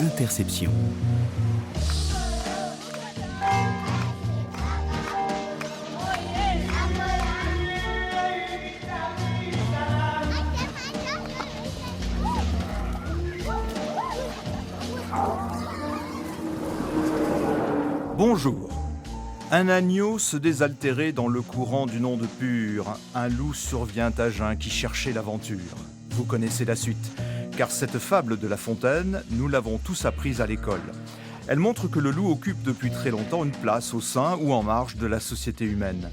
Interception. Bonjour. Un agneau se désaltérait dans le courant d'une onde pure. Un loup survient à jeun qui cherchait l'aventure. Vous connaissez la suite, car cette fable de La Fontaine, nous l'avons tous apprise à l'école. Elle montre que le loup occupe depuis très longtemps une place au sein ou en marge de la société humaine.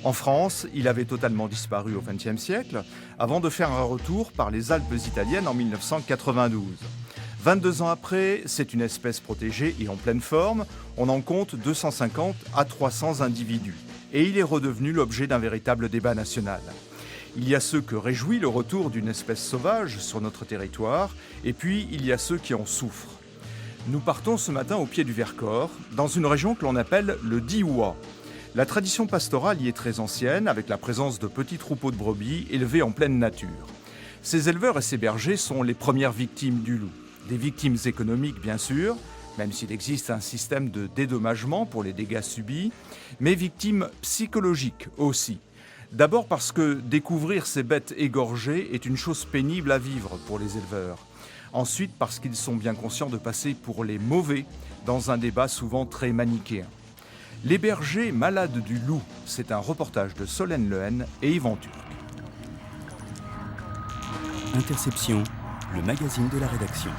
En France, il avait totalement disparu au XXe siècle, avant de faire un retour par les Alpes italiennes en 1992. 22 ans après, c'est une espèce protégée et en pleine forme. On en compte 250 à 300 individus. Et il est redevenu l'objet d'un véritable débat national. Il y a ceux que réjouit le retour d'une espèce sauvage sur notre territoire, et puis il y a ceux qui en souffrent. Nous partons ce matin au pied du Vercors, dans une région que l'on appelle le Diois. La tradition pastorale y est très ancienne, avec la présence de petits troupeaux de brebis élevés en pleine nature. Ces éleveurs et ces bergers sont les premières victimes du loup. Des victimes économiques, bien sûr, même s'il existe un système de dédommagement pour les dégâts subis, mais victimes psychologiques aussi. D'abord parce que découvrir ces bêtes égorgées est une chose pénible à vivre pour les éleveurs. Ensuite parce qu'ils sont bien conscients de passer pour les mauvais dans un débat souvent très manichéen. Les bergers malades du loup, c'est un reportage de Solène Lehen et Yvan Turc. Interception, le magazine de la rédaction.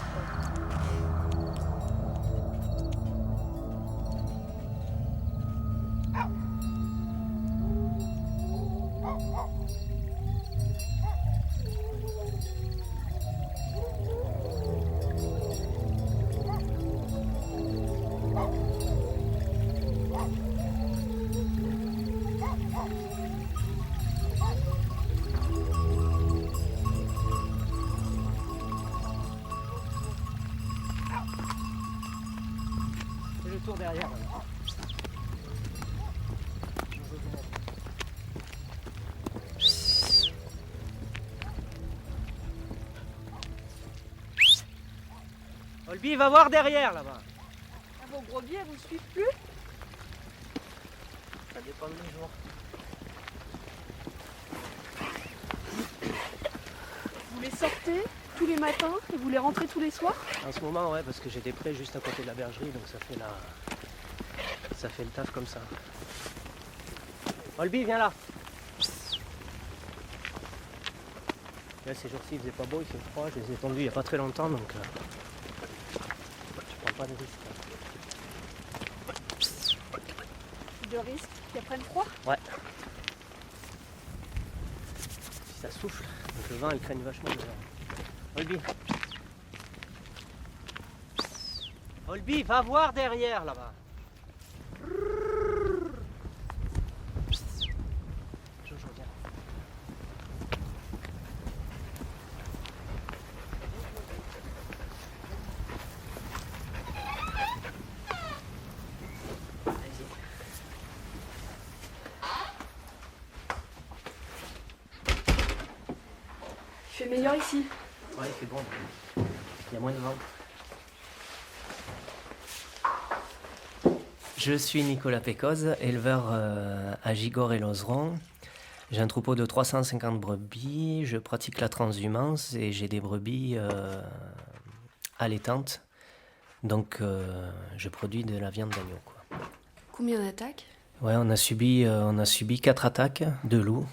Fais le tour derrière. Olby, va voir derrière là-bas. Vos gros biais vous suivent plus? Ça dépend des jours. Vous les sortez tous les matins et vous les rentrez tous les soirs? En ce moment, ouais, parce que j'ai des prés juste à côté de la bergerie, donc ça fait le taf comme ça. Olby, viens là. Là, ces jours-ci, il faisait pas beau, il fait froid. Je les ai tendus il n'y a pas très longtemps, donc je prends pas de risque. De risques qu'ils prennent froid? Ouais. Si ça souffle, donc le vent, il craigne vachement dehors. Olby. Olby, va voir derrière là-bas. Jojo, viens. Vas-y. Il fait meilleur ici. Ouais, il fait bon. Il y a moins de vent. Je suis Nicolas Pécoz, éleveur à Gigord et Lozeron. J'ai un troupeau de 350 brebis, je pratique la transhumance et j'ai des brebis allaitantes. Donc je produis de la viande d'agneau, quoi. Combien d'attaques? Ouais, on a subi 4 attaques de loups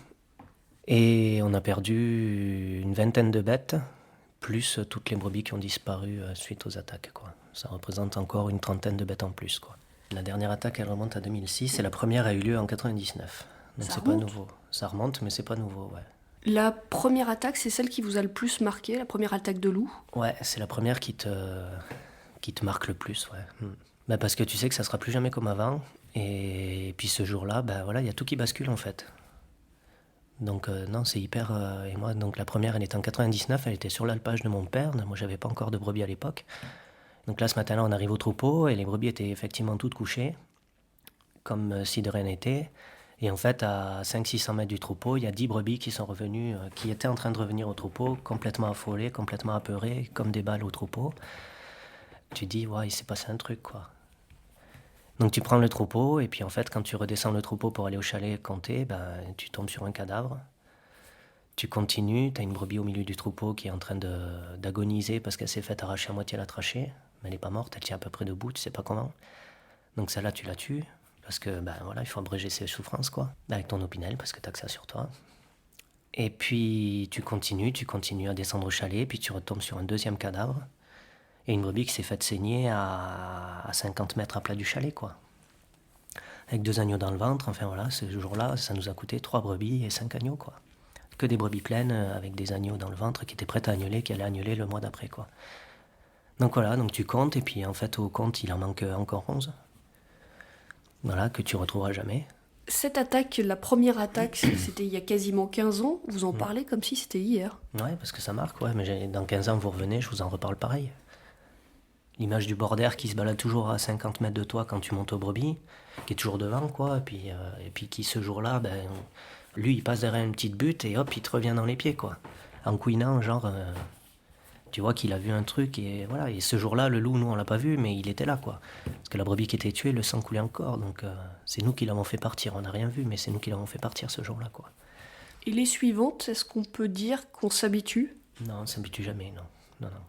et on a perdu une vingtaine de bêtes, plus toutes les brebis qui ont disparu suite aux attaques, quoi. Ça représente encore une trentaine de bêtes en plus, quoi. La dernière attaque, elle remonte à 2006 et la première a eu lieu en 99. Donc Ça c'est pas remonte? nouveau. Ça remonte, mais c'est pas nouveau, ouais. La première attaque, c'est celle qui vous a le plus marqué, la première attaque de loup? Ouais, c'est la première qui te marque le plus, ouais. Bah parce que tu sais que ça sera plus jamais comme avant. Et puis ce jour-là, bah voilà, il y a tout qui bascule en fait. Donc non, c'est hyper... et moi, donc la première, elle était en 99, elle était sur l'alpage de mon père. Moi, j'avais pas encore de brebis à l'époque. Donc là, ce matin-là, on arrive au troupeau et les brebis étaient effectivement toutes couchées, comme si de rien n'était. Et en fait, à 500-600 mètres du troupeau, il y a 10 brebis qui sont revenues, qui étaient en train de revenir au troupeau, complètement affolées, complètement apeurées, comme des balles au troupeau. Tu dis, ouais, il s'est passé un truc, quoi. Donc tu prends le troupeau, et puis en fait, quand tu redescends le troupeau pour aller au chalet compter, tu tombes sur un cadavre. Tu continues, tu as une brebis au milieu du troupeau qui est en train d'agoniser parce qu'elle s'est faite arracher à moitié la trachée. Mais elle n'est pas morte, elle tient à peu près debout, tu sais pas comment. Donc celle-là, tu la tues, parce que voilà, il faut abréger ses souffrances, quoi. Avec ton opinel, parce que tu as que ça sur toi. Et puis tu continues à descendre au chalet, puis tu retombes sur un deuxième cadavre. Et une brebis qui s'est faite saigner à 50 mètres à plat du chalet, quoi. Avec 2 agneaux dans le ventre, enfin voilà, ce jour-là, ça nous a coûté 3 brebis et 5 agneaux, quoi. Que des brebis pleines avec des agneaux dans le ventre qui étaient prêtes à agneler, qui allaient agneler le mois d'après, quoi. Donc voilà, donc tu comptes, et puis en fait au compte il en manque encore 11. Voilà, que tu retrouveras jamais. Cette attaque, la première attaque, c'était il y a quasiment 15 ans. Vous en parlez comme si c'était hier. Ouais, parce que ça marque, ouais, mais dans 15 ans vous revenez, je vous en reparle pareil. L'image du border qui se balade toujours à 50 mètres de toi quand tu montes aux brebis, qui est toujours devant, quoi, et puis qui ce jour-là, lui il passe derrière une petite butte et hop, il te revient dans les pieds, quoi. En couinant, genre, tu vois qu'il a vu un truc, et voilà. Et ce jour-là, le loup, nous on l'a pas vu, mais il était là, quoi. Parce que la brebis qui était tuée, le sang coulait encore, donc c'est nous qui l'avons fait partir. On n'a rien vu, mais c'est nous qui l'avons fait partir ce jour-là, quoi. Et les suivantes, est-ce qu'on peut dire qu'on s'habitue? Non, on ne s'habitue jamais, non. Non, non.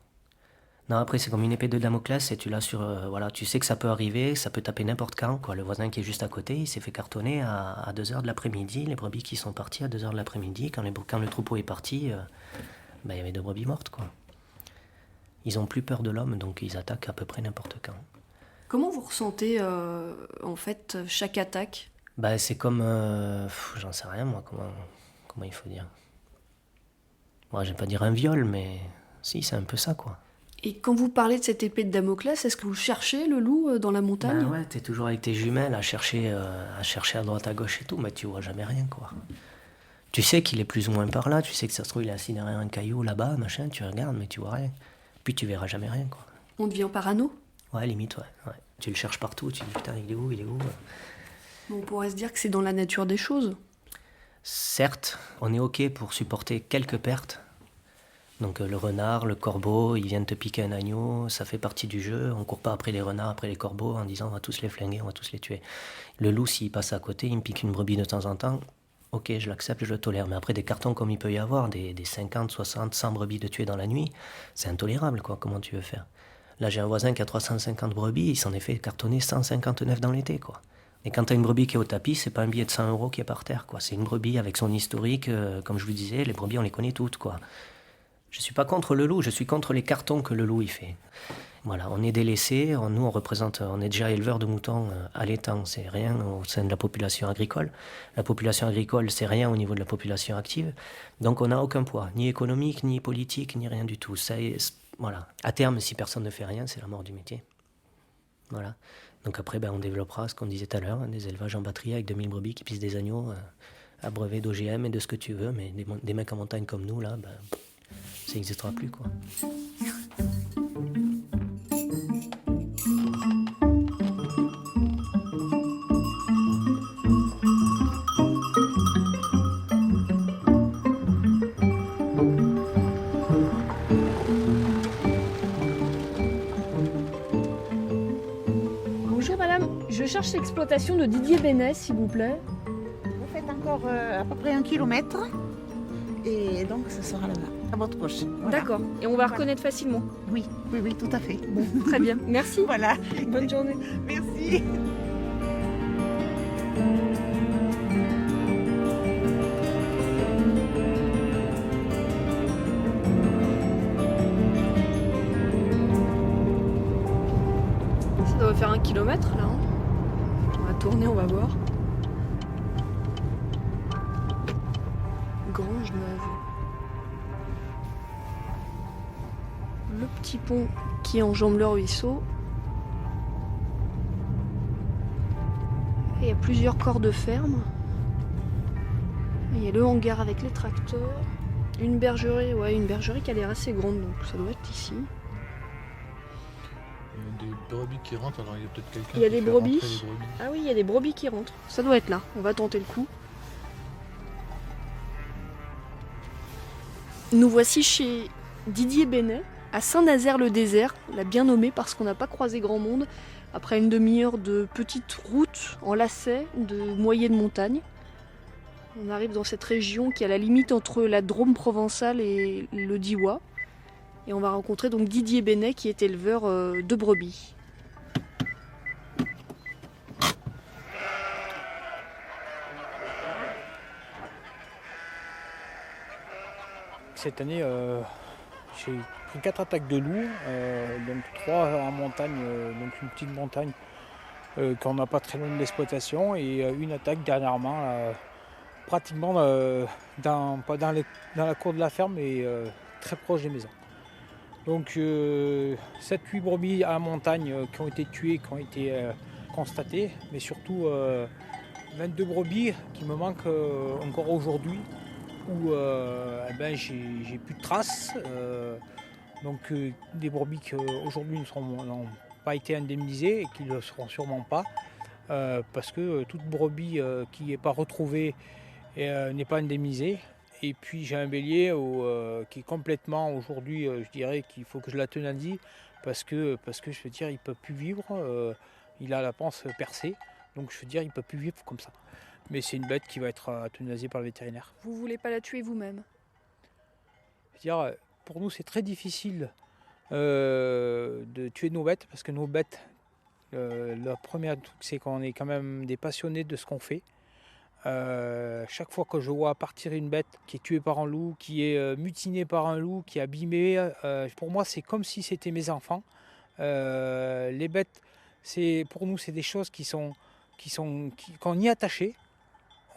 Non, après, c'est comme une épée de Damoclès, et tu l'as sur... voilà, tu sais que ça peut arriver, ça peut taper n'importe quand, quoi. Le voisin qui est juste à côté, il s'est fait cartonner à 2h de l'après-midi. Les brebis qui sont parties à 2h de l'après-midi. Quand le troupeau est parti, il y avait 2 brebis mortes, quoi. Ils ont plus peur de l'homme, donc ils attaquent à peu près n'importe quand. Comment vous ressentez, en fait, chaque attaque? C'est comme... j'en sais rien, moi, comment il faut dire. Moi, je vais pas dire un viol, mais si, c'est un peu ça, quoi. Et quand vous parlez de cette épée de Damoclès, est-ce que vous cherchez le loup dans la montagne? Ouais, t'es toujours avec tes jumelles à chercher à droite, à gauche et tout, mais tu vois jamais rien, quoi. Tu sais qu'il est plus ou moins par là, tu sais que ça se trouve il est assis derrière un caillou là-bas, machin, tu regardes, mais tu vois rien. Puis tu verras jamais rien, quoi. On devient parano? Ouais, limite, ouais. Tu le cherches partout, tu dis putain, il est où? On pourrait se dire que c'est dans la nature des choses. Certes, on est ok pour supporter quelques pertes. Donc le renard, le corbeau, ils viennent te piquer un agneau, ça fait partie du jeu. On court pas après les renards, après les corbeaux en disant on va tous les flinguer, on va tous les tuer. Le loup, s'il passe à côté, il me pique une brebis de temps en temps, ok, je l'accepte, je le tolère. Mais après des cartons comme il peut y avoir, des 50, 60, 100 brebis de tuer dans la nuit, c'est intolérable, quoi. Comment tu veux faire? Là, j'ai un voisin qui a 350 brebis, il s'en est fait cartonner 159 dans l'été, quoi. Et quand tu as une brebis qui est au tapis, c'est pas un billet de 100 € qui est par terre, quoi. C'est une brebis avec son historique, comme je vous disais, les brebis on les connaît toutes, quoi. Je suis pas contre le loup, je suis contre les cartons que le loup il fait. Voilà, on est délaissés, nous on est déjà éleveurs de moutons allaitants, c'est rien au sein de la population agricole. La population agricole, c'est rien au niveau de la population active. Donc on n'a aucun poids, ni économique, ni politique, ni rien du tout. Voilà. À terme, si personne ne fait rien, c'est la mort du métier. Voilà. Donc après, on développera ce qu'on disait tout à l'heure, des élevages en batterie avec 2000 brebis qui pissent des agneaux, abreuvés d'OGM et de ce que tu veux, mais des mecs en montagne comme nous, là, ça n'existera plus, quoi. Bonjour madame, je cherche l'exploitation de Didier Bénet, s'il vous plaît. Vous faites encore à peu près 1 kilomètre et donc ce sera là-bas, à votre gauche. Voilà. D'accord, et on va reconnaître facilement. Oui, tout à fait. Bon, très bien, merci. Voilà, Bonne journée. merci. Ça doit faire 1 kilomètre là. On va tourner, on va voir. Grange Neuve. Le petit pont qui enjambe le ruisseau. Et il y a plusieurs corps de ferme. Il y a le hangar avec les tracteurs. Une bergerie qui a l'air assez grande, donc ça doit être ici. Il y a des brebis qui rentrent, alors il y a peut-être quelqu'un Il y a qui des fait brebis. rentrer les brebis. Ah oui, il y a des brebis qui rentrent. Ça doit être là. On va tenter le coup. Nous voici chez Didier Bénet. à Saint-Nazaire-le-Désert, on l'a bien nommé parce qu'on n'a pas croisé grand monde, après une demi-heure de petite route en lacet de moyenne montagne. On arrive dans cette région qui est à la limite entre la Drôme provençale et le Diois. Et on va rencontrer donc Didier Bénet qui est éleveur de brebis. Cette année, j'ai pris 4 attaques de loups, donc 3 en montagne, donc une petite montagne qu'on n'a pas très loin de l'exploitation, et une attaque dernièrement, pratiquement pas dans la cour de la ferme, mais très proche des maisons. Donc 7-8 brebis à la montagne qui ont été tuées, qui ont été constatées, mais surtout 22 brebis qui me manquent encore aujourd'hui, où j'ai plus de traces. Donc des brebis qui aujourd'hui n'ont pas été indemnisées et qui ne le seront sûrement pas, parce que toute brebis qui n'est pas retrouvée n'est pas indemnisée. Et puis j'ai un bélier qui est complètement aujourd'hui, je dirais qu'il faut que je l'euthanadie, parce que je veux dire il ne peut plus vivre, il a la panse percée, donc je veux dire il ne peut plus vivre comme ça. Mais c'est une bête qui va être euthanasiée par le vétérinaire. Vous voulez pas la tuer vous-même? C'est-à-dire, pour nous, c'est très difficile de tuer nos bêtes, parce que nos bêtes, le premier truc, c'est qu'on est quand même des passionnés de ce qu'on fait. Chaque fois que je vois partir une bête qui est tuée par un loup, qui est mutinée par un loup, qui est abîmée, pour moi, c'est comme si c'était mes enfants. Les bêtes, pour nous, c'est des choses qu'on y est attaché.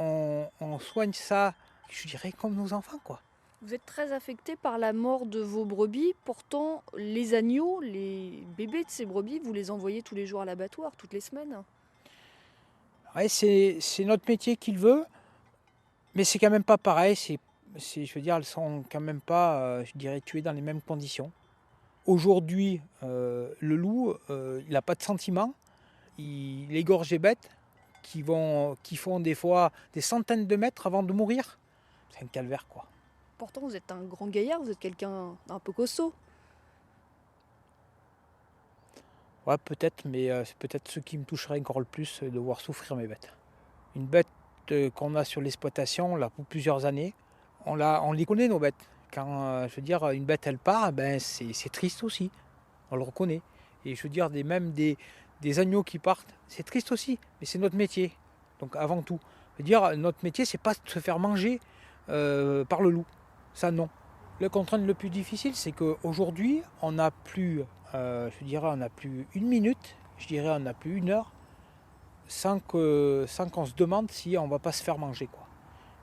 On soigne ça, je dirais, comme nos enfants, quoi. Vous êtes très affecté par la mort de vos brebis, pourtant les agneaux, les bébés de ces brebis, vous les envoyez tous les jours à l'abattoir, toutes les semaines. Ouais, c'est notre métier qui le veut, mais c'est quand même pas pareil. Je veux dire, elles sont quand même pas, je dirais, tuées dans les mêmes conditions. Aujourd'hui, le loup, il n'a pas de sentiment, il égorge des bêtes qui font des fois des centaines de mètres avant de mourir. C'est un calvaire, quoi. Pourtant, vous êtes un grand gaillard, vous êtes quelqu'un un peu costaud. Ouais, peut-être, mais c'est peut-être ce qui me toucherait encore le plus, de voir souffrir mes bêtes. Une bête qu'on a sur l'exploitation, là, pour plusieurs années, on les connaît, nos bêtes. Quand, je veux dire, une bête, elle part, ben, c'est triste aussi. On le reconnaît. Et je veux dire, même des agneaux qui partent, c'est triste aussi, mais c'est notre métier. Donc avant tout, je veux dire, notre métier, c'est pas de se faire manger par le loup. Ça, non. Le contrainte le plus difficile, c'est qu'aujourd'hui, on n'a plus, je dirais, on n'a plus une minute, je dirais, on n'a plus une heure, sans qu'on se demande si on ne va pas se faire manger, quoi.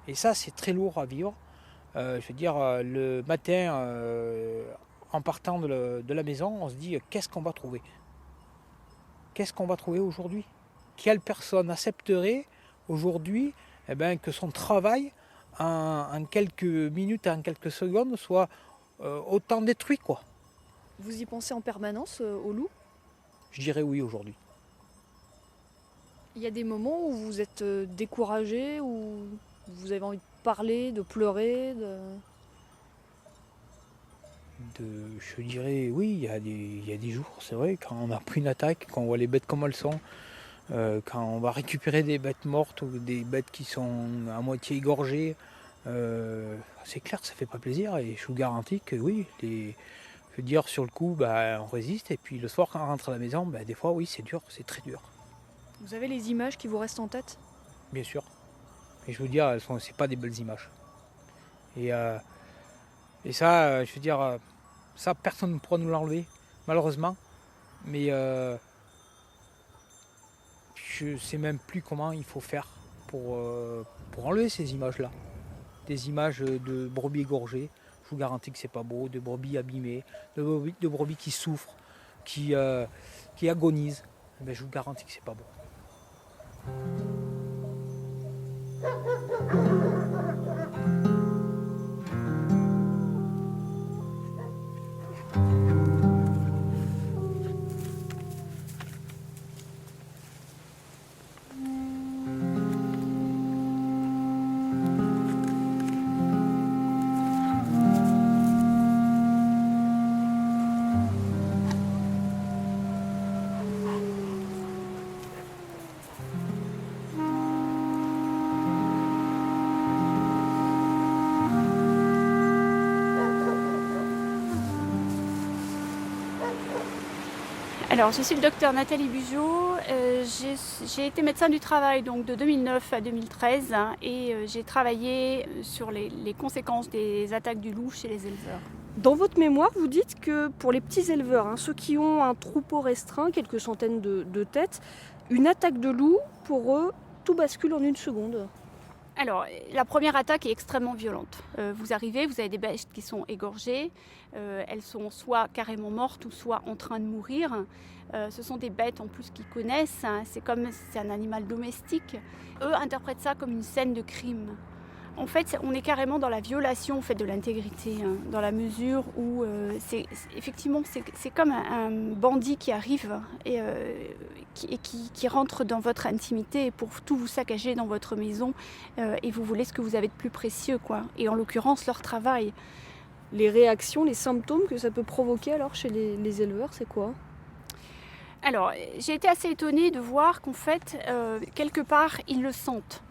Et ça, c'est très lourd à vivre. Je veux dire, le matin, en partant de la maison, on se dit, qu'est-ce qu'on va trouver? Qu'est-ce qu'on va trouver aujourd'hui? Quelle personne accepterait aujourd'hui que son travail, en quelques minutes, en quelques secondes, soit autant détruit, quoi? Vous y pensez en permanence au loup? Je dirais oui aujourd'hui. Il y a des moments où vous êtes découragé, où vous avez envie de parler, de pleurer, Je dirais oui, il y a des jours, c'est vrai, quand on a pris une attaque, quand on voit les bêtes comme elles sont, quand on va récupérer des bêtes mortes ou des bêtes qui sont à moitié égorgées, c'est clair que ça fait pas plaisir, et je vous garantis que oui, je veux dire, sur le coup, on résiste, et puis le soir quand on rentre à la maison, des fois oui, c'est dur, c'est très dur. Vous avez les images qui vous restent en tête? Bien sûr. Et je veux dire, c'est pas des belles images. Et ça, je veux dire, ça, personne ne pourra nous l'enlever, malheureusement. Mais je sais même plus comment il faut faire pour enlever ces images-là. Des images de brebis égorgées, je vous garantis que c'est pas beau, de brebis abîmées, de brebis qui souffrent, qui agonisent. Je vous garantis que c'est pas beau. Alors, je suis le docteur Nathalie Bugeaud. J'ai été médecin du travail donc, de 2009 à 2013 et j'ai travaillé sur les conséquences des attaques du loup chez les éleveurs. Dans votre mémoire, vous dites que pour les petits éleveurs, ceux qui ont un troupeau restreint, quelques centaines de têtes, une attaque de loup, pour eux, tout bascule en 1 seconde. Alors, la première attaque est extrêmement violente. Vous arrivez, vous avez des bêtes qui sont égorgées, elles sont soit carrément mortes ou soit en train de mourir. Ce sont des bêtes en plus qu'ils connaissent, c'est un animal domestique. Eux interprètent ça comme une scène de crime. En fait, on est carrément dans la violation de l'intégrité, dans la mesure où c'est comme un bandit qui arrive et qui rentre dans votre intimité pour tout vous saccager dans votre maison et vous voulez ce que vous avez de plus précieux, quoi. Et en l'occurrence, leur travail. Les réactions, les symptômes que ça peut provoquer alors chez les éleveurs, c'est quoi ? Alors, j'ai été assez étonnée de voir qu'en fait, quelque part, ils le sentent.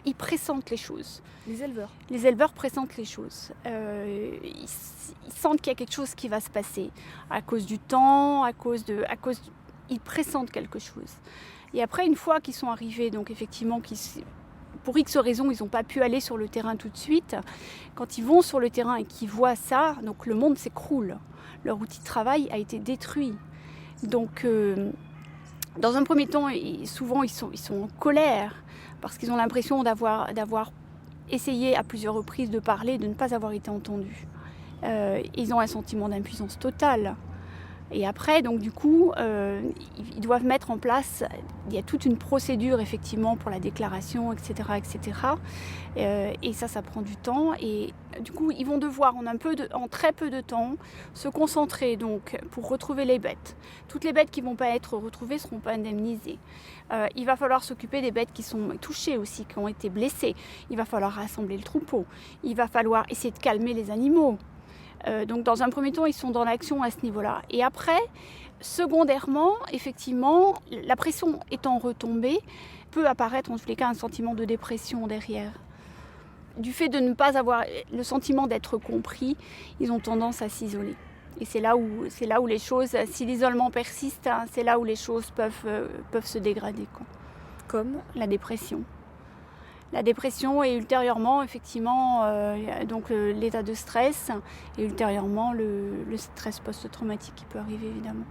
Ils pressentent les choses. Les éleveurs. Les éleveurs pressentent les choses. Ils sentent qu'il y a quelque chose qui va se passer. À cause du temps, ils pressentent quelque chose. Et après, une fois qu'ils sont arrivés, donc effectivement, pour X raisons, ils n'ont pas pu aller sur le terrain tout de suite. Quand ils vont sur le terrain et qu'ils voient ça, donc le monde s'écroule. Leur outil de travail a été détruit. Donc, dans un premier temps, souvent, ils sont en colère parce qu'ils ont l'impression d'avoir essayé à plusieurs reprises de parler, de ne pas avoir été entendus. Ils ont un sentiment d'impuissance totale. Et après, donc du coup, ils doivent mettre en place, il y a toute une procédure effectivement pour la déclaration, etc. etc. Et ça prend du temps. Et du coup, ils vont devoir en très peu de temps se concentrer donc, pour retrouver les bêtes. Toutes les bêtes qui ne vont pas être retrouvées ne seront pas indemnisées. Il va falloir s'occuper des bêtes qui sont touchées aussi, qui ont été blessées. Il va falloir rassembler le troupeau. Il va falloir essayer de calmer les animaux. Donc dans un premier temps, ils sont dans l'action à ce niveau-là. Et après, secondairement, effectivement, la pression étant retombée, peut apparaître en tous les cas un sentiment de dépression derrière. Du fait de ne pas avoir le sentiment d'être compris, ils ont tendance à s'isoler. Et c'est là où les choses, si l'isolement persiste, c'est là où les choses peuvent se dégrader, quoi. Comme la dépression. La dépression et ultérieurement, effectivement, donc l'état de stress et ultérieurement le stress post-traumatique qui peut arriver évidemment.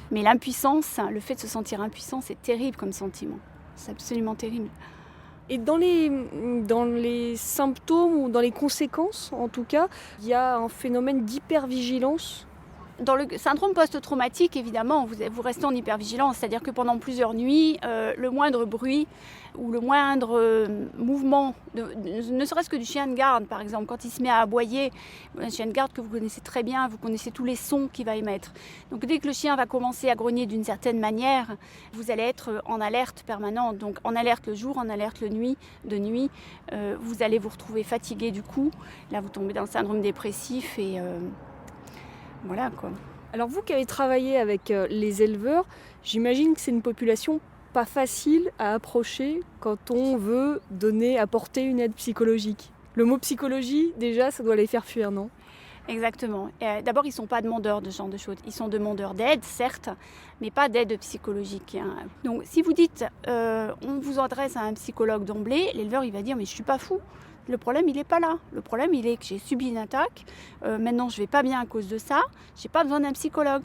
Mais l'impuissance, le fait de se sentir impuissant, c'est terrible comme sentiment. C'est absolument terrible. Et dans les symptômes ou dans les conséquences, en tout cas, il y a un phénomène d'hypervigilance. Dans le syndrome post-traumatique, évidemment, vous restez en hypervigilance, c'est-à-dire que pendant plusieurs nuits, le moindre bruit ou le moindre mouvement, ne serait-ce que du chien de garde, par exemple, quand il se met à aboyer, un chien de garde que vous connaissez très bien, vous connaissez tous les sons qu'il va émettre. Donc dès que le chien va commencer à grogner d'une certaine manière, vous allez être en alerte permanente, donc en alerte le jour, en alerte de nuit, vous allez vous retrouver fatigué du coup, là vous tombez dans le syndrome dépressif et... Voilà quoi. Alors vous qui avez travaillé avec les éleveurs, j'imagine que c'est une population pas facile à approcher quand on veut apporter une aide psychologique. Le mot psychologie, déjà, ça doit les faire fuir, non ? Exactement. D'abord, ils ne sont pas demandeurs de ce genre de choses. Ils sont demandeurs d'aide, certes, mais pas d'aide psychologique. Donc si vous dites on vous adresse à un psychologue d'emblée, l'éleveur il va dire mais je ne suis pas fou. Le problème, il n'est pas là. Le problème, il est que j'ai subi une attaque. Maintenant, je ne vais pas bien à cause de ça. Je n'ai pas besoin d'un psychologue.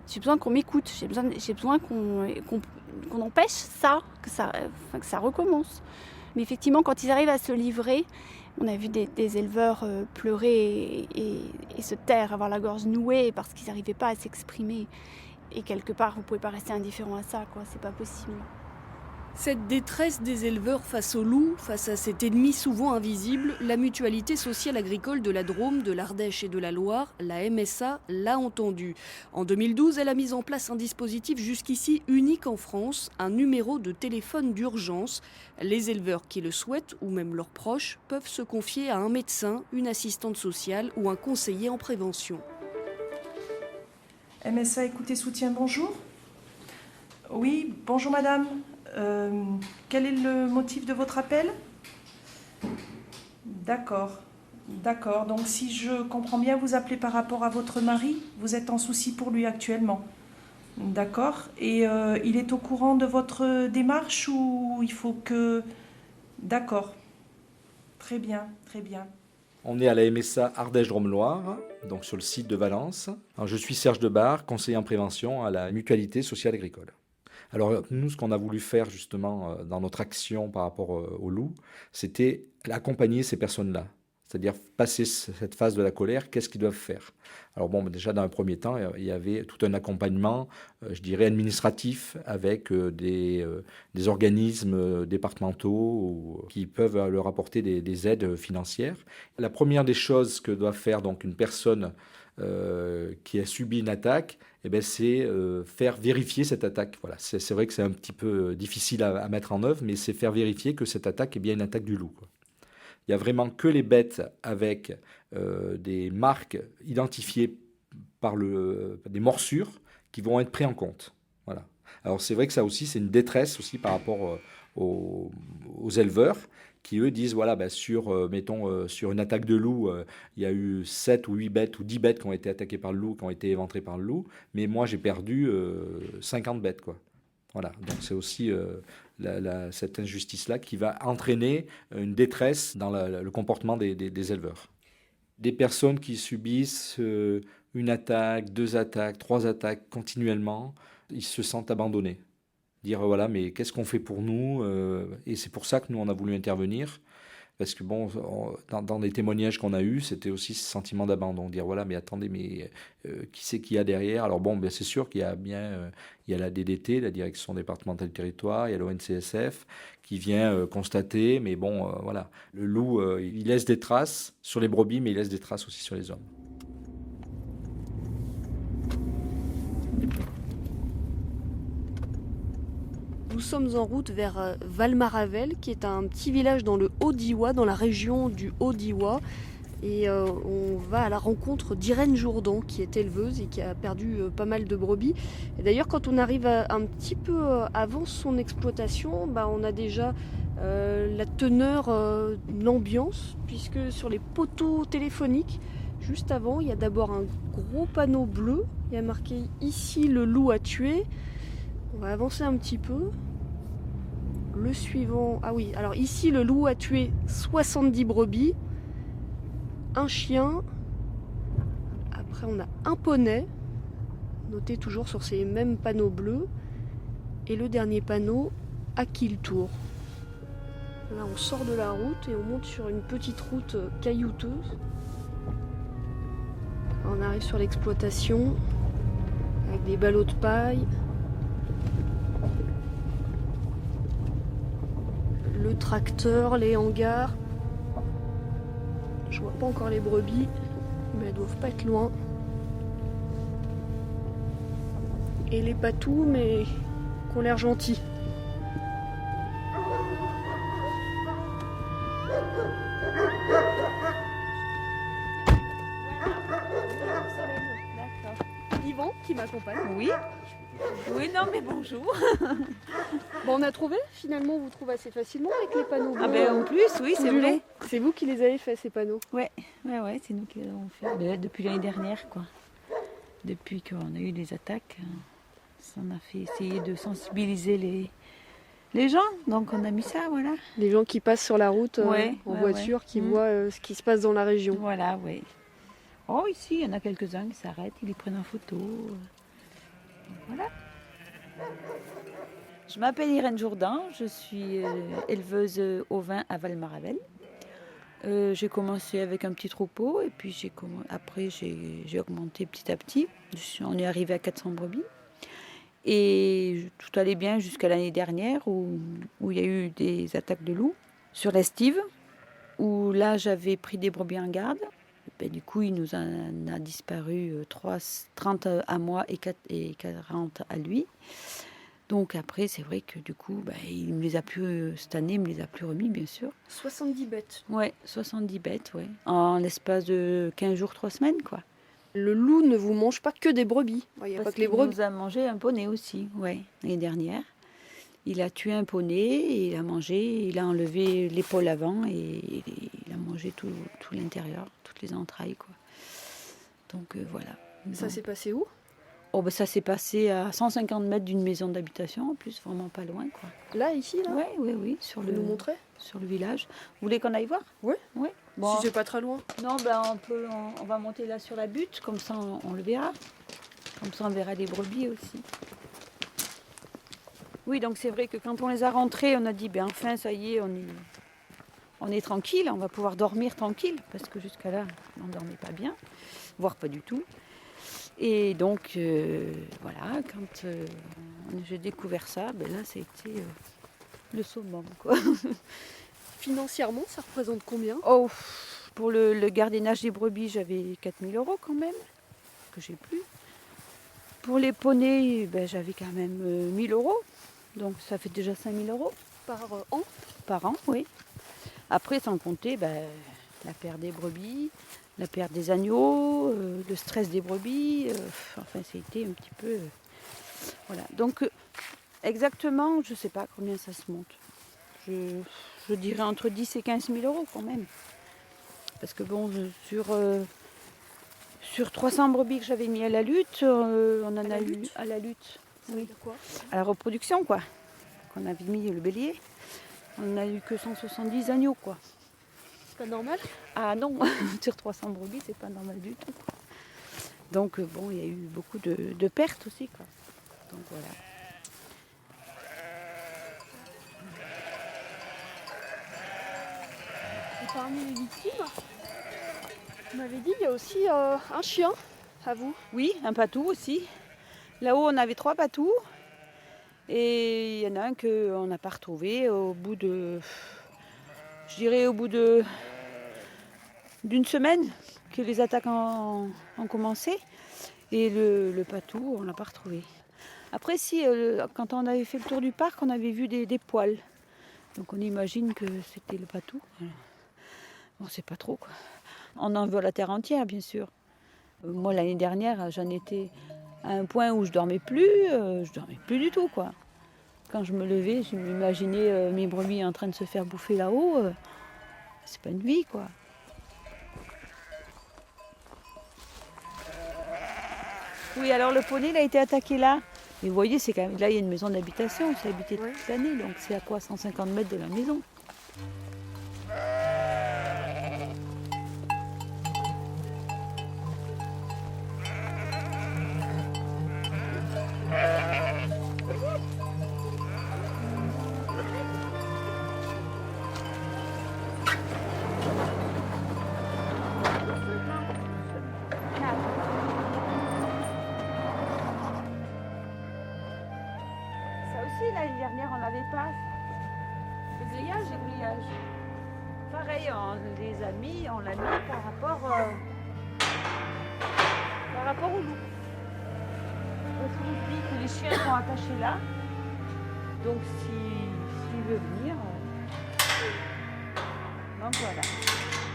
J'ai besoin qu'on m'écoute. J'ai besoin qu'on empêche ça, que ça recommence. Mais effectivement, quand ils arrivent à se livrer, on a vu des éleveurs pleurer et se taire, avoir la gorge nouée parce qu'ils n'arrivaient pas à s'exprimer. Et quelque part, vous ne pouvez pas rester indifférent à ça, quoi. C'est pas possible. Cette détresse des éleveurs face au loup, face à cet ennemi souvent invisible, la Mutualité sociale agricole de la Drôme, de l'Ardèche et de la Loire, la MSA, l'a entendu. En 2012, elle a mis en place un dispositif jusqu'ici unique en France, un numéro de téléphone d'urgence. Les éleveurs qui le souhaitent, ou même leurs proches, peuvent se confier à un médecin, une assistante sociale ou un conseiller en prévention. MSA Écoutez Soutien, bonjour. Oui, bonjour madame. Quel est le motif de votre appel ? D'accord. Donc si je comprends bien, vous appelez par rapport à votre mari. Vous êtes en souci pour lui actuellement. D'accord. Et il est au courant de votre démarche ou il faut que... D'accord. Très bien, très bien. On est à la MSA Ardèche-Drôme-Loire, donc sur le site de Valence. Alors, je suis Serge Debar, conseiller en prévention à la Mutualité sociale agricole. Alors nous, ce qu'on a voulu faire justement dans notre action par rapport au loup, c'était accompagner ces personnes-là. C'est-à-dire passer cette phase de la colère, qu'est-ce qu'ils doivent faire? Alors bon, déjà dans un premier temps, il y avait tout un accompagnement, je dirais administratif, avec des organismes départementaux qui peuvent leur apporter des aides financières. La première des choses que doit faire donc une personne qui a subi une attaque, eh ben, c'est faire vérifier cette attaque. Voilà. C'est vrai que c'est un petit peu difficile à mettre en œuvre, mais c'est faire vérifier que cette attaque est bien une attaque du loup, quoi. Il n'y a vraiment que les bêtes avec des marques identifiées par des morsures qui vont être prises en compte. Voilà. Alors c'est vrai que ça aussi, c'est une détresse aussi par rapport aux éleveurs qui, eux, disent, voilà, ben, mettons, sur une attaque de loup, il y a eu 7 ou 8 bêtes ou 10 bêtes qui ont été attaquées par le loup, qui ont été éventrées par le loup, mais moi, j'ai perdu 50 bêtes, quoi. Voilà, donc c'est aussi cette injustice-là qui va entraîner une détresse dans le comportement des éleveurs. Des personnes qui subissent une attaque, 2 attaques, 3 attaques continuellement, ils se sentent abandonnés. Dire voilà, mais qu'est-ce qu'on fait pour nous? Et c'est pour ça que nous, on a voulu intervenir. Parce que bon, dans les témoignages qu'on a eus, c'était aussi ce sentiment d'abandon. Dire voilà, mais attendez, mais qui c'est qu'il y a derrière? Alors bon, ben, c'est sûr qu'il y a bien il y a la DDT, la Direction départementale du territoire, il y a l'ONCSF qui vient constater. Mais bon, voilà, le loup, il laisse des traces sur les brebis, mais il laisse des traces aussi sur les hommes. Nous sommes en route vers Valmaravel, qui est un petit village dans le Haut-Diois, dans la région du Haut-Diois. Et on va à la rencontre d'Irène Jourdan, qui est éleveuse et qui a perdu pas mal de brebis. Et d'ailleurs, quand on arrive un petit peu avant son exploitation, on a déjà la teneur, l'ambiance, puisque sur les poteaux téléphoniques, juste avant, il y a d'abord un gros panneau bleu. Il y a marqué « Ici, le loup a tué ». On va avancer un petit peu. Le suivant... Ah oui, alors ici, le loup a tué 70 brebis, un chien. Après, on a un poney, noté toujours sur ces mêmes panneaux bleus. Et le dernier panneau, à qui le tour? Là, on sort de la route et on monte sur une petite route caillouteuse. On arrive sur l'exploitation, avec des ballots de paille. Le tracteur, les hangars. Je vois pas encore les brebis, mais elles doivent pas être loin. Et les patous, mais qui ont l'air gentils. Yvan qui m'accompagne. Oui. Oui, non, mais bonjour. Bon, on a trouvé, finalement, on vous trouve assez facilement avec les panneaux bleus. Ah ben en plus, oui, c'est vrai. C'est vous qui les avez fait, ces panneaux? Ouais, c'est nous qui les avons fait. Depuis l'année dernière, quoi. Depuis qu'on a eu des attaques, on a fait essayer de sensibiliser les gens. Donc on a mis ça, voilà. Les gens qui passent sur la route en voiture, qui voient ce qui se passe dans la région. Voilà, oui. Oh, ici, il y en a quelques-uns qui s'arrêtent, ils les prennent en photo. Voilà. Je m'appelle Irène Jourdan, je suis éleveuse ovin à Valmaravel. J'ai commencé avec un petit troupeau et puis après j'ai augmenté petit à petit. On est arrivé à 400 brebis. Et tout allait bien jusqu'à l'année dernière où il y a eu des attaques de loups sur l'estive, où là j'avais pris des brebis en garde. Du coup, il nous en a disparu 30 à moi et 40 à lui. Donc après, c'est vrai que du coup, il me les a plus, cette année, il me les a plus remis, bien sûr. 70 bêtes. Ouais, 70 bêtes, ouais. En l'espace de 15 jours, 3 semaines, quoi. Le loup ne vous mange pas que des brebis. Il y a pas que les brebis. Il nous a mangé un poney aussi, ouais, l'année dernière. Il a tué un poney, et il a mangé, il a enlevé l'épaule avant et il a mangé tout l'intérieur, toutes les entrailles, quoi. Donc voilà. Ça s'est passé où? Oh, ben ça s'est passé à 150 mètres d'une maison d'habitation, en plus, vraiment pas loin, quoi. Là, ici, là Oui, sur Vous nous montrer sur le village. Vous voulez qu'on aille voir? Oui. Oui. Si c'est pas très loin. Non, ben on va monter là sur la butte, comme ça on le verra. Comme ça on verra les brebis aussi. Oui, donc c'est vrai que quand on les a rentrées, on a dit, ben enfin, ça y est, on est tranquille, on va pouvoir dormir tranquille, parce que jusqu'à là, on ne dormait pas bien, voire pas du tout. Et donc, voilà, quand j'ai découvert ça, ben là, ça a été le summum, quoi. Financièrement, ça représente combien? Oh, pour le gardiennage des brebis, j'avais 4 000 € quand même, que j'ai plus. Pour les poneys, ben, j'avais quand même 1 000 €, donc ça fait déjà 5 000 €. Par an? Par an, oui. Après, sans compter ben, la perte des brebis, la perte des agneaux, le stress des brebis, enfin, c'était un petit peu... voilà. Donc, exactement, je ne sais pas combien ça se monte. Je dirais entre 10 et 15 000 € quand même. Parce que bon, sur 300 brebis que j'avais mis à la lutte, on en a eu à la lutte. Oui. Quoi? À la reproduction, quoi. Qu'on avait mis le bélier. On n'a eu que 170 agneaux, quoi. C'est pas normal? Ah non, sur 300 brebis, c'est pas normal du tout, quoi. Donc bon, il y a eu beaucoup de pertes aussi, quoi. Donc voilà. Et parmi les victimes, vous m'avez dit, il y a aussi un chien, à vous. Oui, un patou aussi. Là-haut, on avait 3 patous. Et il y en a un qu'on n'a pas retrouvé au bout de... Je dirais au bout d'une semaine que les attaques ont commencé. Et le patou, on ne l'a pas retrouvé. Après, si, quand on avait fait le tour du parc, on avait vu des poils. Donc on imagine que c'était le patou. On ne sait pas trop, quoi. On en veut la terre entière, bien sûr. Moi, l'année dernière, j'en étais à un point où je dormais plus du tout, quoi. Quand je me levais, je m'imaginais mes brebis en train de se faire bouffer là-haut. C'est pas une vie, quoi. Oui, alors le poney, il a été attaqué là. Et vous voyez, c'est quand même, là, il y a une maison d'habitation, c'est habité toute l'année, donc c'est à quoi 150 mètres de la maison. L'année dernière, on n'avait pas. Le grillage. Pareil, on les a mis, on l'a mis par rapport au loup. Parce qu'on se dit que les chiens sont attachés là. Donc s'il veut venir. Donc voilà.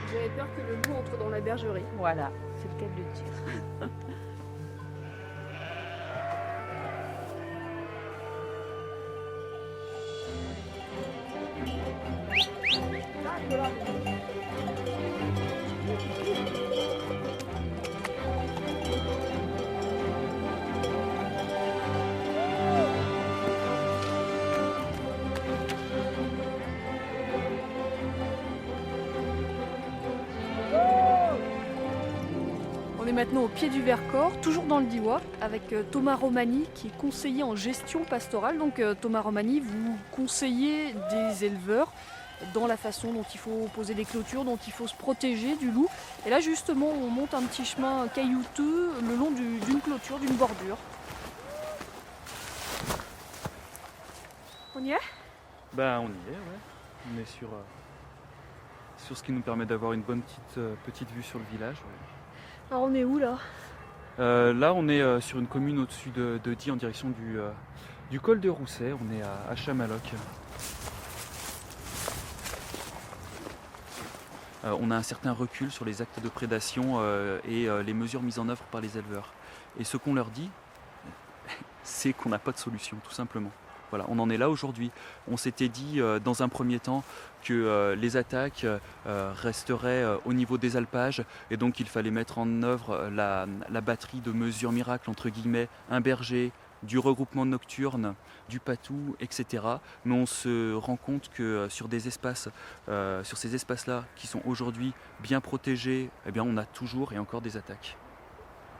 Vous avez peur que le loup entre dans la bergerie. Voilà, c'est le cas de le dire. On est maintenant au pied du Vercors, toujours dans le Diois, avec Thomas Romani, qui est conseiller en gestion pastorale. Donc Thomas Romani, vous conseillez des éleveurs dans la façon dont il faut poser des clôtures, dont il faut se protéger du loup. Et là justement, on monte un petit chemin caillouteux le long d'une clôture, d'une bordure. On y est? Bah on y est, ouais. On est sur ce qui nous permet d'avoir une bonne petite vue sur le village. Ouais. Alors on est où là? Là on est sur une commune au-dessus de Die en direction du col de Rousset. On est à Chamaloc. On a un certain recul sur les actes de prédation et les mesures mises en œuvre par les éleveurs. Et ce qu'on leur dit, c'est qu'on n'a pas de solution, tout simplement. Voilà, on en est là aujourd'hui. On s'était dit dans un premier temps que les attaques resteraient au niveau des alpages et donc il fallait mettre en œuvre la batterie de mesures miracles, entre guillemets, un berger, du regroupement nocturne, du patou, etc. Mais on se rend compte que sur ces espaces-là qui sont aujourd'hui bien protégés, eh bien on a toujours et encore des attaques.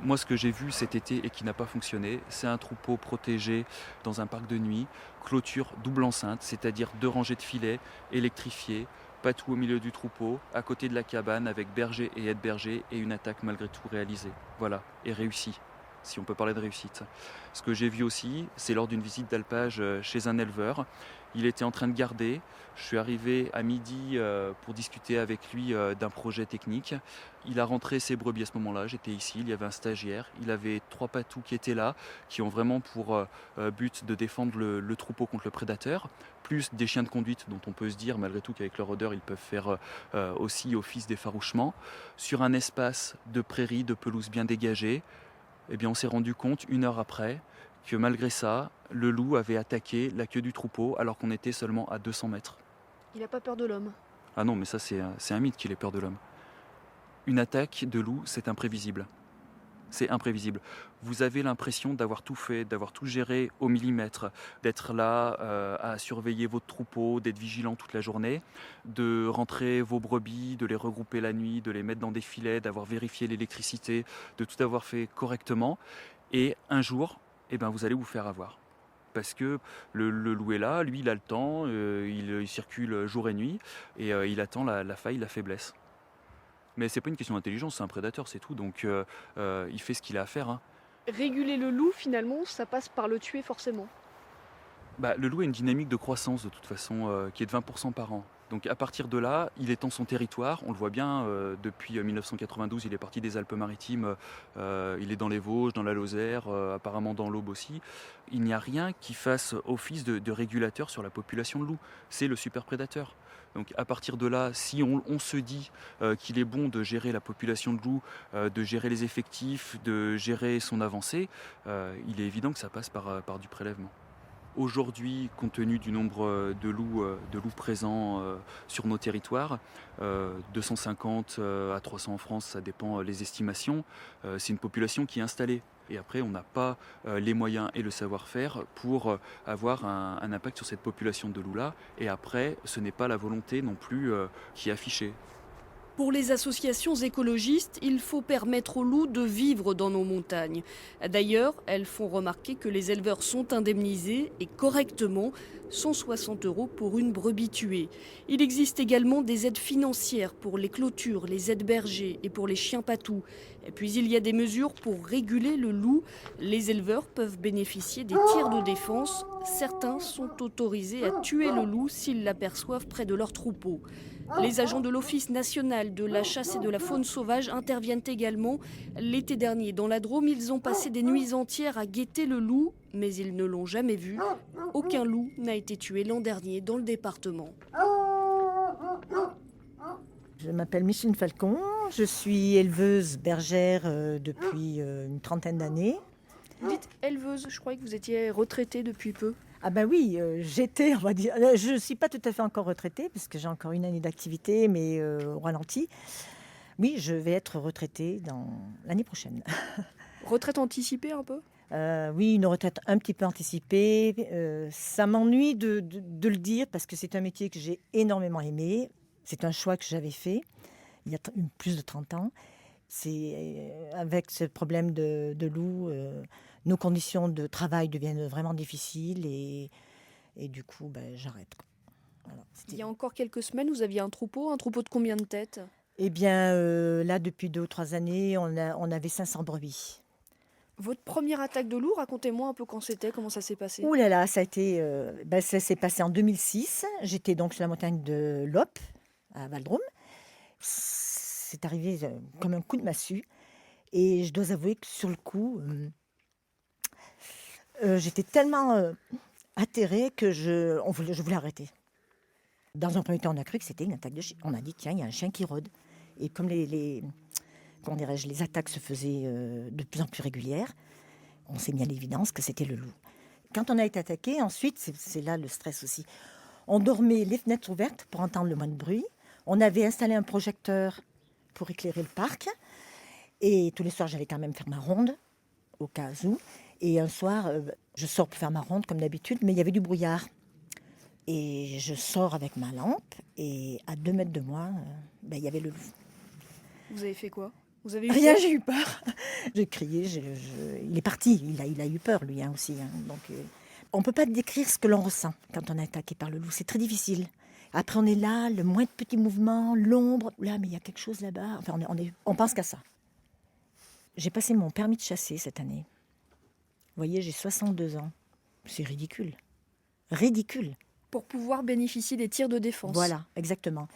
Moi, ce que j'ai vu cet été et qui n'a pas fonctionné, c'est un troupeau protégé dans un parc de nuit, clôture double enceinte, c'est-à-dire 2 rangées de filets électrifiés, patou au milieu du troupeau, à côté de la cabane avec berger et aide-berger et une attaque malgré tout réalisée. Voilà, et réussie, si on peut parler de réussite. Ce que j'ai vu aussi, c'est lors d'une visite d'alpage chez un éleveur. Il était en train de garder. Je suis arrivé à midi pour discuter avec lui d'un projet technique. Il a rentré ses brebis à ce moment-là. J'étais ici, il y avait un stagiaire. Il avait 3 patous qui étaient là, qui ont vraiment pour but de défendre le troupeau contre le prédateur, plus des chiens de conduite dont on peut se dire malgré tout qu'avec leur odeur, ils peuvent faire aussi office d'effarouchement. Sur un espace de prairie, de pelouse bien dégagée, eh bien, on s'est rendu compte 1 heure après que malgré ça, le loup avait attaqué la queue du troupeau alors qu'on était seulement à 200 mètres. Il n'a pas peur de l'homme. Ah non, mais ça c'est un mythe qu'il ait peur de l'homme. Une attaque de loup, c'est imprévisible. C'est imprévisible. Vous avez l'impression d'avoir tout fait, d'avoir tout géré au millimètre, d'être là à surveiller votre troupeau, d'être vigilant toute la journée, de rentrer vos brebis, de les regrouper la nuit, de les mettre dans des filets, d'avoir vérifié l'électricité, de tout avoir fait correctement. Et un jour, eh ben, vous allez vous faire avoir. Parce que le loup est là, lui il a le temps, il circule jour et nuit, et il attend la faille, la faiblesse. Mais c'est pas une question d'intelligence, c'est un prédateur, c'est tout, donc il fait ce qu'il a à faire. Hein. Réguler le loup, finalement, ça passe par le tuer forcément. Bah, le loup a une dynamique de croissance de toute façon qui est de 20% par an. Donc à partir de là, il étend son territoire, on le voit bien, depuis 1992 il est parti des Alpes-Maritimes, il est dans les Vosges, dans la Lozère, apparemment dans l'Aube aussi. Il n'y a rien qui fasse office de régulateur sur la population de loups, c'est le super prédateur. Donc à partir de là, si on se dit qu'il est bon de gérer la population de loups, de gérer les effectifs, de gérer son avancée, il est évident que ça passe par du prélèvement. Aujourd'hui, compte tenu du nombre de loups présents sur nos territoires, 250 à 300 en France, ça dépend les estimations, c'est une population qui est installée. Et après, on n'a pas les moyens et le savoir-faire pour avoir un impact sur cette population de loups-là. Et après, ce n'est pas la volonté non plus qui est affichée. Pour les associations écologistes, il faut permettre aux loups de vivre dans nos montagnes. D'ailleurs, elles font remarquer que les éleveurs sont indemnisés et correctement, 160 € pour une brebis tuée. Il existe également des aides financières pour les clôtures, les aides bergers et pour les chiens patous. Et puis il y a des mesures pour réguler le loup. Les éleveurs peuvent bénéficier des tirs de défense. Certains sont autorisés à tuer le loup s'ils l'aperçoivent près de leur troupeau. Les agents de l'Office national de la chasse et de la faune sauvage interviennent également. L'été dernier, dans la Drôme, ils ont passé des nuits entières à guetter le loup, mais ils ne l'ont jamais vu. Aucun loup n'a été tué l'an dernier dans le département. Je m'appelle Micheline Falcon, je suis éleveuse bergère depuis une trentaine d'années. Vous dites éleveuse, je croyais que vous étiez retraitée depuis peu. Ah ben oui, j'étais, on va dire, je ne suis pas tout à fait encore retraitée, parce que j'ai encore une année d'activité, mais au ralenti. Oui, je vais être retraitée l'année prochaine. Retraite anticipée un peu ? Oui, une retraite un petit peu anticipée. Ça m'ennuie de le dire, parce que c'est un métier que j'ai énormément aimé. C'est un choix que j'avais fait il y a plus de 30 ans. C'est avec ce problème de loup, nos conditions de travail deviennent vraiment difficiles et du coup, j'arrête. Voilà, il y a encore quelques semaines, vous aviez un troupeau de combien de têtes ? Eh bien, là, depuis 2 ou 3 années, on avait 500 brebis. Votre première attaque de loup, racontez-moi un peu quand c'était, comment ça s'est passé ? Ouh là là, ça s'est passé en 2006. J'étais donc sur la montagne de Lop, à Val-Drôme. C'est arrivé comme un coup de massue. Et je dois avouer que sur le coup, j'étais tellement atterrée que je voulais arrêter. Dans un premier temps, on a cru que c'était une attaque de chien. On a dit, tiens, il y a un chien qui rôde. Et comme les attaques se faisaient de plus en plus régulières, on s'est mis à l'évidence que c'était le loup. Quand on a été attaqué, ensuite, c'est là le stress aussi. On dormait les fenêtres ouvertes pour entendre le moins de bruit. On avait installé un projecteur pour éclairer le parc. Et tous les soirs, j'allais quand même faire ma ronde, au cas où. Et un soir, je sors pour faire ma ronde comme d'habitude, mais il y avait du brouillard. Et je sors avec ma lampe, et à 2 mètres de moi, il y avait le loup. Vous avez fait quoi? Vous avez eu Rien, peur? j'ai eu peur. J'ai crié, il est parti, il a eu peur lui aussi. Donc, on ne peut pas décrire ce que l'on ressent quand on est attaqué par le loup, c'est très difficile. Après on est là, le moins de petits mouvements, l'ombre, là mais il y a quelque chose là-bas, enfin on pense qu'à ça. J'ai passé mon permis de chasser cette année. Vous voyez, j'ai 62 ans, c'est ridicule. Ridicule. Pour pouvoir bénéficier des tirs de défense. Voilà, exactement.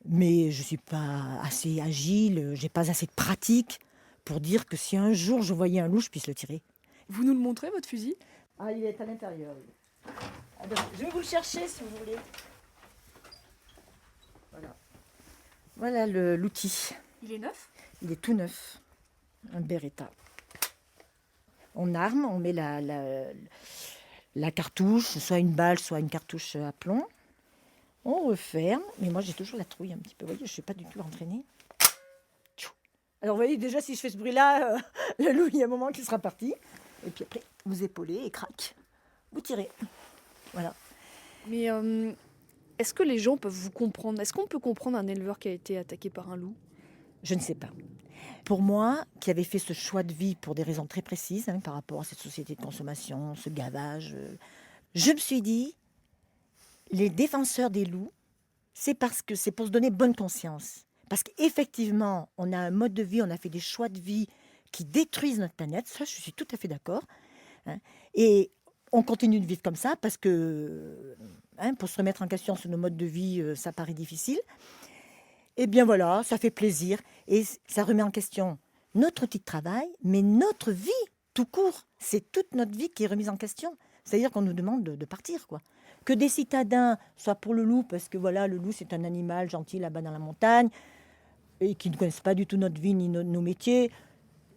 Mais je ne suis pas assez agile, je n'ai pas assez de pratique pour dire que si un jour je voyais un loup, je puisse le tirer. Vous nous le montrez, votre fusil? Ah, il est à l'intérieur. Je vais vous le chercher si vous voulez. Voilà l'outil. Il est neuf? Il est tout neuf. Un Beretta. On arme, on met la cartouche, soit une balle, soit une cartouche à plomb. On referme, mais moi j'ai toujours la trouille un petit peu. Vous voyez, je ne suis pas du tout entraînée. Alors vous voyez, déjà si je fais ce bruit-là, le loup, il y a un moment qu'il sera parti. Et puis après, vous épaulez et crac, vous tirez. Voilà. Mais est-ce que les gens peuvent vous comprendre? Est-ce qu'on peut comprendre un éleveur qui a été attaqué par un loup? Je ne sais pas. Pour moi, qui avait fait ce choix de vie pour des raisons très précises, par rapport à cette société de consommation, ce gavage, je me suis dit, les défenseurs des loups, c'est parce que c'est pour se donner bonne conscience. Parce qu'effectivement, on a un mode de vie, on a fait des choix de vie qui détruisent notre planète, ça je suis tout à fait d'accord. Et on continue de vivre comme ça parce que pour se remettre en question sur nos modes de vie, ça paraît difficile. Eh bien voilà, ça fait plaisir et ça remet en question notre outil de travail, mais notre vie tout court. C'est toute notre vie qui est remise en question. C'est-à-dire qu'on nous demande de partir, quoi. Que des citadins soient pour le loup, parce que voilà, le loup c'est un animal gentil là-bas dans la montagne, et qui ne connaissent pas du tout notre vie ni nos métiers,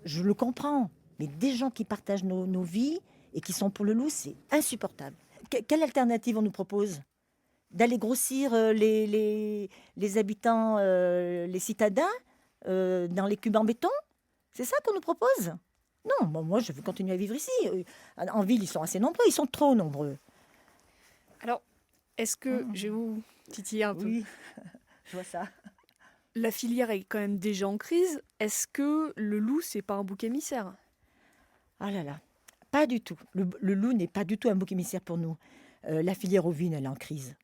je le comprends. Mais des gens qui partagent nos vies et qui sont pour le loup, c'est insupportable. Quelle alternative on nous propose? D'aller grossir les habitants, les citadins, dans les cubes en béton? C'est ça qu'on nous propose? Non, moi je veux continuer à vivre ici. En ville, ils sont assez nombreux, ils sont trop nombreux. Alors, est-ce que, je vais vous titiller un peu. Oui, je vois ça. La filière est quand même déjà en crise. Est-ce que le loup, c'est pas un bouc émissaire? Ah là là, pas du tout. Le loup n'est pas du tout un bouc émissaire pour nous. La filière ovine, elle est en crise.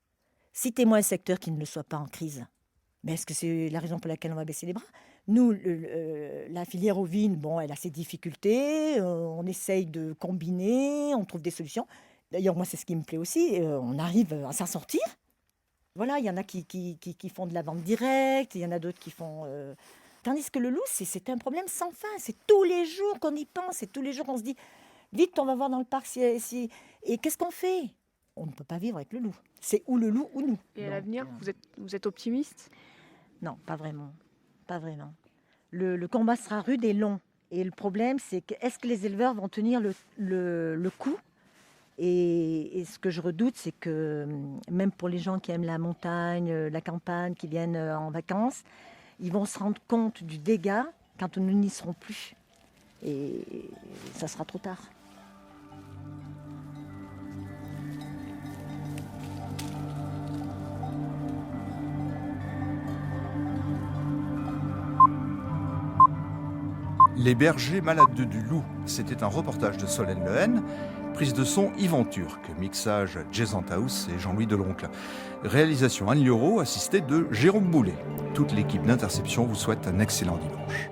Citez-moi un secteur qui ne le soit pas en crise. Mais est-ce que c'est la raison pour laquelle on va baisser les bras? Nous, la filière ovine, bon, elle a ses difficultés. On essaye de combiner, on trouve des solutions. D'ailleurs, moi, c'est ce qui me plaît aussi. On arrive à s'en sortir. Voilà, il y en a qui font de la vente directe, il y en a d'autres qui font... Tandis que le loup, c'est un problème sans fin. C'est tous les jours qu'on y pense, c'est tous les jours qu'on se dit « Vite, on va voir dans le parc si... » Et qu'est-ce qu'on fait? On ne peut pas vivre avec le loup. C'est ou le loup ou nous. Et à l'avenir, vous êtes optimiste? Non, pas vraiment. Pas vraiment. Le combat sera rude et long. Et le problème, c'est que est-ce que les éleveurs vont tenir le coup? Et ce que je redoute, c'est que même pour les gens qui aiment la montagne, la campagne, qui viennent en vacances, ils vont se rendre compte du dégât quand nous n'y serons plus. Et ça sera trop tard. Les bergers malades du loup, c'était un reportage de Solène Lehen. Prise de son Yvan Turc, mixage Jason Taus et Jean-Louis Deloncle. Réalisation Anne Lioro, assistée de Jérôme Boulet. Toute l'équipe d'Interception vous souhaite un excellent dimanche.